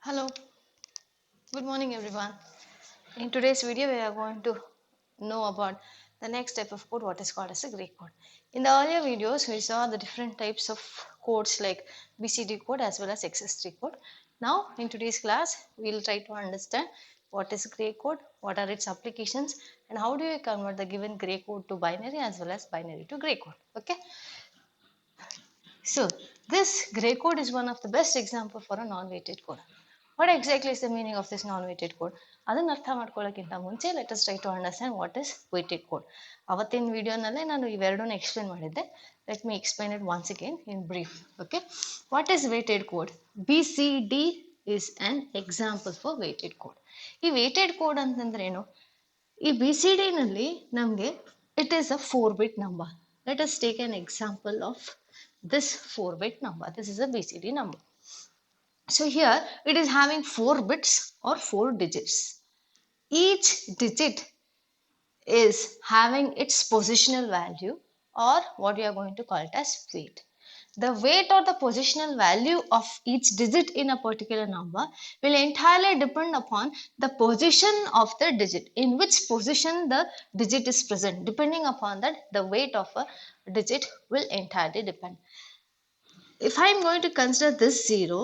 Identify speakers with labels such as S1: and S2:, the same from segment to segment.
S1: Hello, good morning everyone. In today's video, we are going to know about the next type of code, what is called as a gray code. In the earlier videos, we saw the different types of codes like BCD code as well as XS3 code. Now, in today's class, we will try to understand what is gray code, what are its applications, and how do you convert the given gray code to binary as well as binary to gray code. Okay. So, this gray code is one of the best example for a non-weighted code. What exactly is the meaning of this non-weighted code? ಅದನ್ನು ಅರ್ಥ ಮಾಡ್ಕೊಳ್ಳೋಕ್ಕಿಂತ ಮುಂಚೆ let us try to understand what is weighted code. ಅವತ್ತಿನ ವಿಡಿಯೋನಲ್ಲೇ ನಾನು ಇವೆರಡನ್ನೂ explain ಮಾಡಿದ್ದೆ. Let me explain it once again in brief. Okay, what is weighted code? BCD is an example for weighted code. ಈ ವೇಟೆಡ್ ಕೋಡ್ ಅಂತಂದ್ರೆ ಏನು? ಈ BCD ನಲ್ಲಿ ನಮಗೆ it is a 4-bit number. Let us take an example of this 4-bit number. This is a BCD number. So here it is having 4 bits or 4 digits. Each digit is having its positional value, or what we are going to call it as weight. The weight or the positional value of each digit in a particular number will entirely depend upon the position of the digit, in which position the digit is present. Depending upon that, the weight of a digit will entirely depend. If I am going to consider this 0,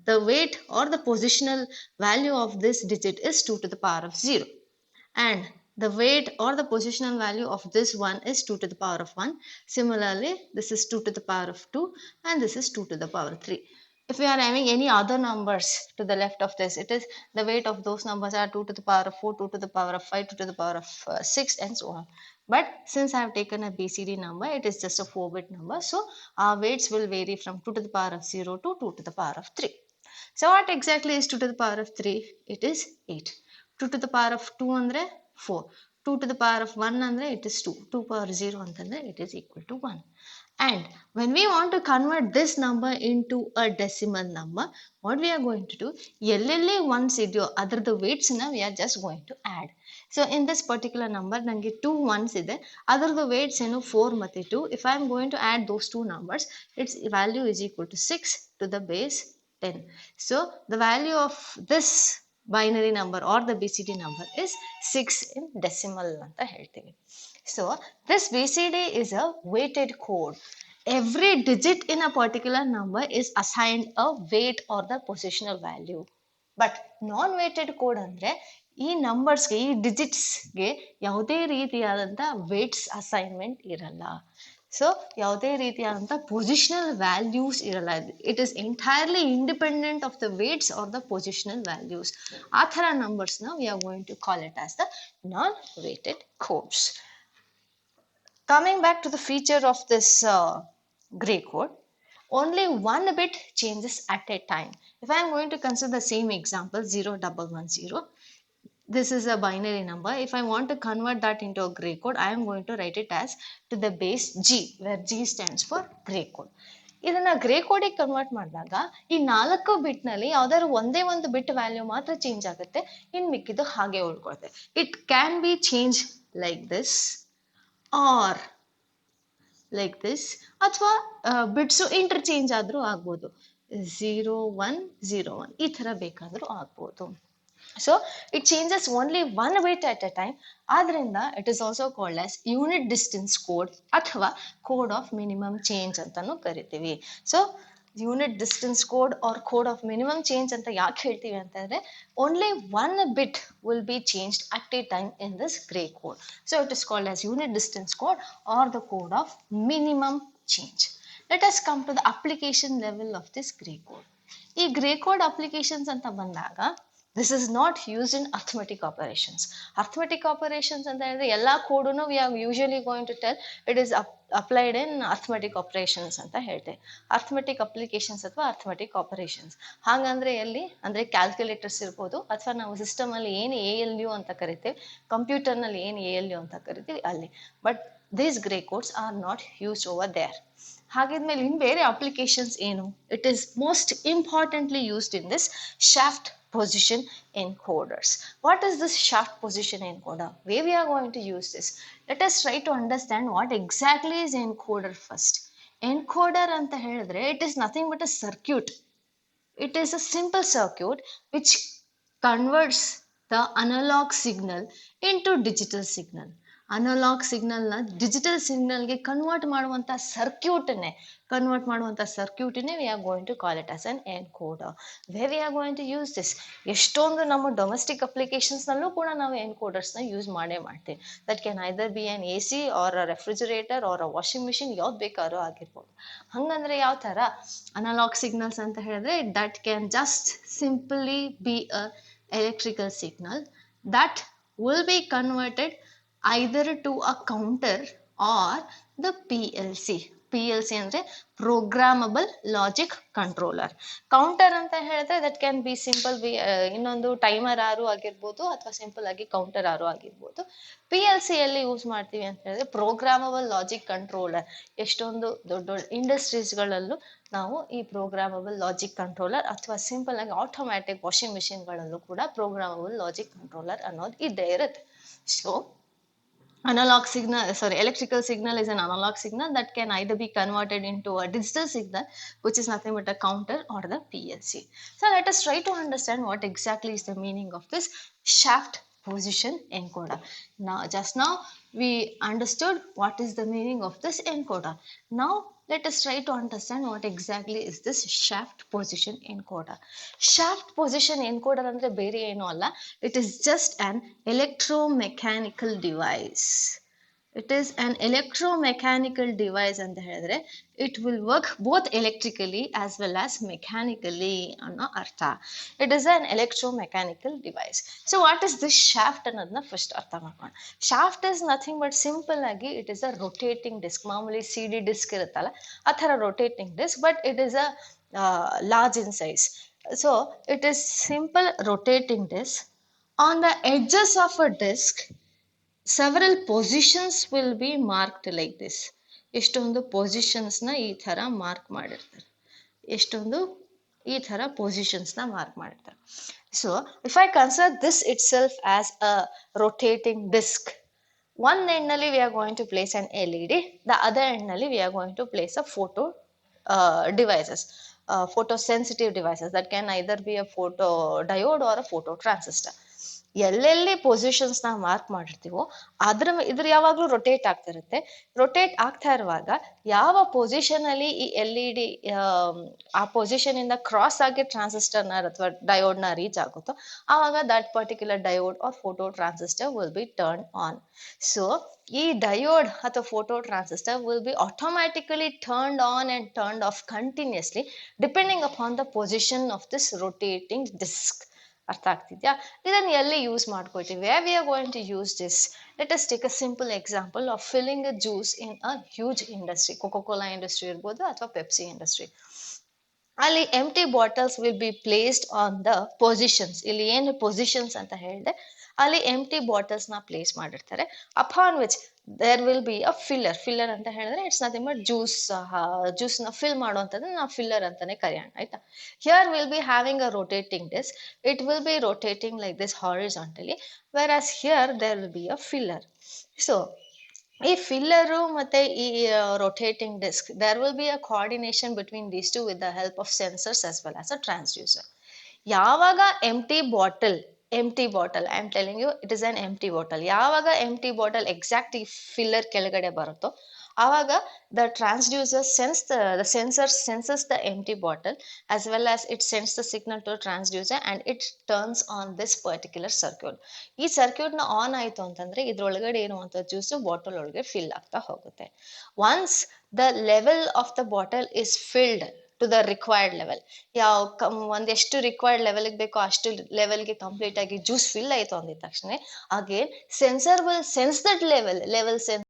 S1: the weight or the positional value of this digit is 2 to the power of 0. And the weight or the positional value of this 1 is 2 to the power of 1. Similarly, this is 2 to the power of 2 and this is 2 to the power of 3. If we are having any other numbers to the left of this, it is the weight of those numbers are 2 to the power of 4, 2 to the power of 5, 2 to the power of 6 and so on. But since I have taken a BCD number, it is just a 4-bit number. So our weights will vary from 2 to the power of 0 to 2 to the power of 3. So what exactly is 2 to the power of 3? It is 8. 2 to the power of 2 andre 4. 2 to the power of 1 andre it is 2. 2 power 0 antandre it is equal to 1. And when we want to convert this number into a decimal number, what we are going to do, ಎಲ್ಲೆಲ್ಲಿ ones ಇದೆಯೋ ಅದರದ್ದು weights ನ we are just going to add. So in this particular number ನನಗೆ 2 ones ಇದೆ, ಅದರದ್ದು weights ಏನು 4 ಮತ್ತು 2. If I am going to add those two numbers, its value is equal to 6 to the base 10. So the value of this binary number or the BCD number is 6 in decimal ಅಂತ ಹೇಳ್ತೀವಿ. So this BCD is a weighted code. Every digit in a particular number is assigned a weight or the positional value. But non-weighted code ಅಂದರೆ ಈ ನಂಬರ್ಸ್ಗೆ, ಈ ಡಿಜಿಟ್ಸ್ಗೆ ಯಾವುದೇ ರೀತಿಯಾದಂಥ weights assignment ಇರಲ್ಲ. So ಯಾವುದೇ ರೀತಿಯಾದಂಥ ಪೊಸಿಷನಲ್ ವ್ಯಾಲ್ಯೂಸ್ ಇರಲ್ಲ. It is entirely independent of the weights or the positional values. ಆ ಥರ ನಂಬರ್ಸ್ನ we are going to call it as the non weighted codes. Coming back to the feature of this gray code, only one bit changes at a time. If I am going to consider the same example 0110, this is a binary number. If I want to convert that into a gray code, I am going to write it as to the base G, where G stands for gray code. ಇದನ್ನ grey ಕೋಡಿಗೆ convert ಮಾಡಿದಾಗ ಈ 4 ಬಿಟ್ನಲ್ಲಿ ಯಾವ್ದಾದ್ರು ಒಂದೇ ಒಂದು ಬಿಟ್ value ಮಾತ್ರ change ಆಗುತ್ತೆ, ಇನ್ ಮಿಕ್ಕಿದ್ದು ಹಾಗೆ ಉಳ್ಕೊಳುತ್ತೆ. It can be change like this or like this, ಅಥವಾ ಬಿಟ್ಸು ಇಂಟರ್ಚೇಂಜ್ ಆದರೂ ಆಗ್ಬೋದು. 0101 ಈ ಥರ ಬೇಕಾದರೂ ಆಗ್ಬೋದು. So it changes only one bit at a time. ಆದ್ರಿಂದ it is also called as unit distance code ಅಥವಾ ಕೋಡ್ ಆಫ್ ಮಿನಿಮಮ್ ಚೇಂಜ್ ಅಂತಾನು ಕರಿತೀವಿ. So unit distance code or code of minimum change ಅಂತ ಯಾಕೆ ಹೇಳ್ತೀವಿ ಅಂತಂದ್ರೆ only one bit will be changed at A time in this gray code. So it is called as unit distance code or the code of minimum change. Let us come to the application level of this gray code. ಈ gray code applications ಅಂತ ಬಂದಾಗ this is not used in arithmetic operations. Arithmetic operations ಅಂತ ಹೇಳಿದ್ರೆ ಎಲ್ಲ ಕೋಡನ್ನು we are usually going to tell it is applied in arithmetic operations ಅಂತ ಹೇಳ್ತೇವೆ. Arithmetic applications ಅಥವಾ ಅರ್ಥಮೆಟಿಕ್ ಆಪರೇಷನ್ಸ್ ಹಾಗಂದ್ರೆ ಎಲ್ಲಿ ಅಂದರೆ ಕ್ಯಾಲ್ಕುಲೇಟರ್ಸ್ ಇರ್ಬೋದು, ಅಥವಾ ನಾವು ಸಿಸ್ಟಮಲ್ಲಿ ಏನು ALU ಅಂತ ಕರಿತೇವೆ, ಕಂಪ್ಯೂಟರ್ನಲ್ಲಿ ಏನು ALU ಅಂತ ಕರಿತೀವಿ ಅಲ್ಲಿ. But these gray codes are not used over there. ಹಾಗಿದ್ಮೇಲೆ ಇನ್ನು ಬೇರೆ ಅಪ್ಲಿಕೇಶನ್ಸ್ ಏನು? It is most importantly used in this shaft position encoders. What is this shaft position encoder? Where we are going to use this? Let us try to understand what exactly is encoder first. Encoder anta helidre it is nothing but a circuit. It is a simple circuit which converts the analog signal into digital signal. Analog ಸಿಗ್ನಲ್ನ digital ಸಿಗ್ನಲ್ಗೆ convert ಮಾಡುವಂಥ ಸರ್ಕ್ಯೂಟನ್ನೇ we are going to call it as an encoder. Where we are going to use this, ಎಷ್ಟೊಂದು ನಮ್ಮ domestic ಅಪ್ಲಿಕೇಶನ್ಸ್ನಲ್ಲೂ ಕೂಡ ನಾವು ಎನ್ಕೋಡರ್ಸ್ನ use ಮಾಡೇ ಮಾಡ್ತೀವಿ. That can either be an A C or a refrigerator or a washing machine, ಯಾವ್ದು ಬೇಕಾದ್ರೂ ಆಗಿರ್ಬೋದು. ಹಂಗಂದ್ರೆ ಯಾವ ಥರ ಅನಲಾಗ್ ಸಿಗ್ನಲ್ಸ್ ಅಂತ ಹೇಳಿದ್ರೆ that can just simply be a electrical signal that will be converted either to a counter or the PLC. PLC ಅಂದರೆ programmable logic controller. Counter ಅಂತ ಹೇಳಿದ್ರೆ that can be simple B ಇನ್ನೊಂದು timer ಆರು ಆಗಿರ್ಬೋದು ಅಥವಾ simple ಆಗಿ counter ಆರು ಆಗಿರ್ಬೋದು. ಪಿ ಎಲ್ ಸಿಯಲ್ಲಿ ಯೂಸ್ ಮಾಡ್ತೀವಿ ಅಂತ ಹೇಳಿದ್ರೆ ಪ್ರೋಗ್ರಾಮಬಲ್ ಲಾಜಿಕ್ ಕಂಟ್ರೋಲರ್. ಎಷ್ಟೊಂದು ದೊಡ್ಡ ದೊಡ್ಡ ಇಂಡಸ್ಟ್ರೀಸ್ಗಳಲ್ಲೂ ನಾವು ಈ ಪ್ರೋಗ್ರಾಮಬಲ್ ಲಾಜಿಕ್ ಕಂಟ್ರೋಲರ್ ಅಥವಾ ಸಿಂಪಲ್ ಆಗಿ ಆಟೋಮ್ಯಾಟಿಕ್ ವಾಷಿಂಗ್ ಮಿಷಿನ್ಗಳಲ್ಲೂ ಕೂಡ ಪ್ರೋಗ್ರಾಮಬಲ್ ಲಾಜಿಕ್ ಕಂಟ್ರೋಲರ್ ಅನ್ನೋದು ಇದ್ದೇ ಇರುತ್ತೆ. So electrical signal is an analog signal that can either be converted into a digital signal, which is nothing but a counter, or the PLC. So let us try to understand what exactly is the meaning of this shaft position encoder. Just now we understood what is the meaning of this encoder. Now let us try to understand what exactly is this shaft position encoder. Shaft position encoder andre bere eno alla, it is just an electromechanical device. It is an electromechanical device ಅಂತ ಹೇಳಿದ್ರೆ it will work both electrically as well as mechanically ಅನ್ನೋ ಅರ್ಥ. It is an electromechanical device. So what is this shaft ಅನ್ನೋದನ್ನ first ಅರ್ಥ ಮಾಡ್ಕೊಂಡು. Shaft is nothing but simple ಆಗಿ it is a rotating disc. ಮಾಮೂಲಿ CD disc ಇರುತ್ತಲ್ಲ ಆ ಥರ rotating disc, but it is a large in size. So it is simple rotating disc. On the edges of a disc several positions will be marked like this. ಎಷ್ಟೊಂದು ಪೊಸಿಷನ್ಸ್ನ ಈ ಥರ mark ಮಾಡಿರ್ತಾರೆ. Mark ಮಾಡಿರ್ತಾರೆ. So if I consider this itself as a rotating disc, one end ನಲ್ಲಿ we are going to place an LED, the other end ನಲ್ಲಿ we are going to place a photo devices, photosensitive devices that can either be a photo diode or a photo transistor. ಎಲ್ಲೆಲ್ಲಿ ಪೊಸಿಷನ್ಸ್ನ mark ಮಾಡಿರ್ತೀವೋ ಇದ್ರ ಯಾವಾಗಲೂ rotate ಆಗ್ತಾ ಇರುತ್ತೆ. Rotate ಆಗ್ತಾ ಇರುವಾಗ ಯಾವ ಪೊಸಿಷನಲ್ಲಿ ಈ LED ಆ ಪೊಸಿಷನ್ ಇಂದ ಕ್ರಾಸ್ ಆಗಿ ಟ್ರಾನ್ಸಿಸ್ಟರ್ನ ಅಥವಾ ಡಯೋಡ್ನ ರೀಚ್ ಆಗುತ್ತೋ ಆವಾಗ that particular diode or photo transistor will be turn on. So ಈ ಡಯೋಡ್ ಅಥವಾ photo transistor will be automatically turned on and turned off continuously depending upon the position of this rotating disc. ಅರ್ಥ ಆಗ್ತಿದ್ಯಾ? ಇದನ್ನು ಎಲ್ಲಿ use ಮಾಡ್ಕೊಳ್ತೀವಿ? Where we are going to use this? Let us take a simple example of filling a juice in a huge industry. Coca Cola industry ಇರ್ಬೋದು ಅಥವಾ Pepsi industry. ಅಲ್ಲಿ empty bottles will be placed on the positions. ಇಲ್ಲಿ ಏನು positions ಅಂತ ಹೇಳಿದೆ ಅಲ್ಲಿ empty ಬಾಟಲ್ಸ್ನ place ಮಾಡಿರ್ತಾರೆ. Upon which there will be a filler ಅಂತ ಹೇಳಿದ್ರೆ ಇಟ್ಸ್ ನಥಿಂಗ್ ಬಟ್ ಜ್ಯೂಸ್ನ ಫಿಲ್ ಮಾಡುವಂಥದ್ದು ನಾವು ಫಿಲ್ಲರ್ ಅಂತಾನೆ ಕರೆಯೋಣ, ಆಯ್ತಾ? Here will be having a rotating disc. It will be rotating like this horizontally, whereas here there will be a filler. So ಈ filler ಮತ್ತೆ ಈ rotating disc, there will be a coordination between these two with the help of sensors as well as a transducer. ಯಾವಾಗ empty bottle, I am telling you it is an empty bottle, ಯಾವಾಗ empty bottle exact ಈ filler ಕೆಳಗಡೆ ಬರುತ್ತೋ ಆವಾಗ the transducer the sensor senses the empty bottle as well as it sends the signal to transducer and it turns on this particular circuit. ಈ circuit ನ on ಆಯ್ತು ಅಂತಂದ್ರೆ ಇದ್ರೊಳಗಡೆ ಇರುವಂತ ಜ್ಯೂಸ್ ಬಾಟಲ್ ಒಳಗೆ ಫಿಲ್ ಆಗ್ತಾ ಹೋಗುತ್ತೆ. Once the level of the bottle is filled to the required level, ಒಂದೆಷ್ಟು ರಿಕ್ವೈರ್ಡ್ ಲೆವೆಲ್ಗೆ ಬೇಕೋ ಅಷ್ಟು ಲೆವೆಲ್ಗೆ ಕಂಪ್ಲೀಟ್ ಆಗಿ ಜ್ಯೂಸ್ ಫಿಲ್ ಆಯ್ತು ಅಂದಿದ ತಕ್ಷಣ again sensor will sense that level sense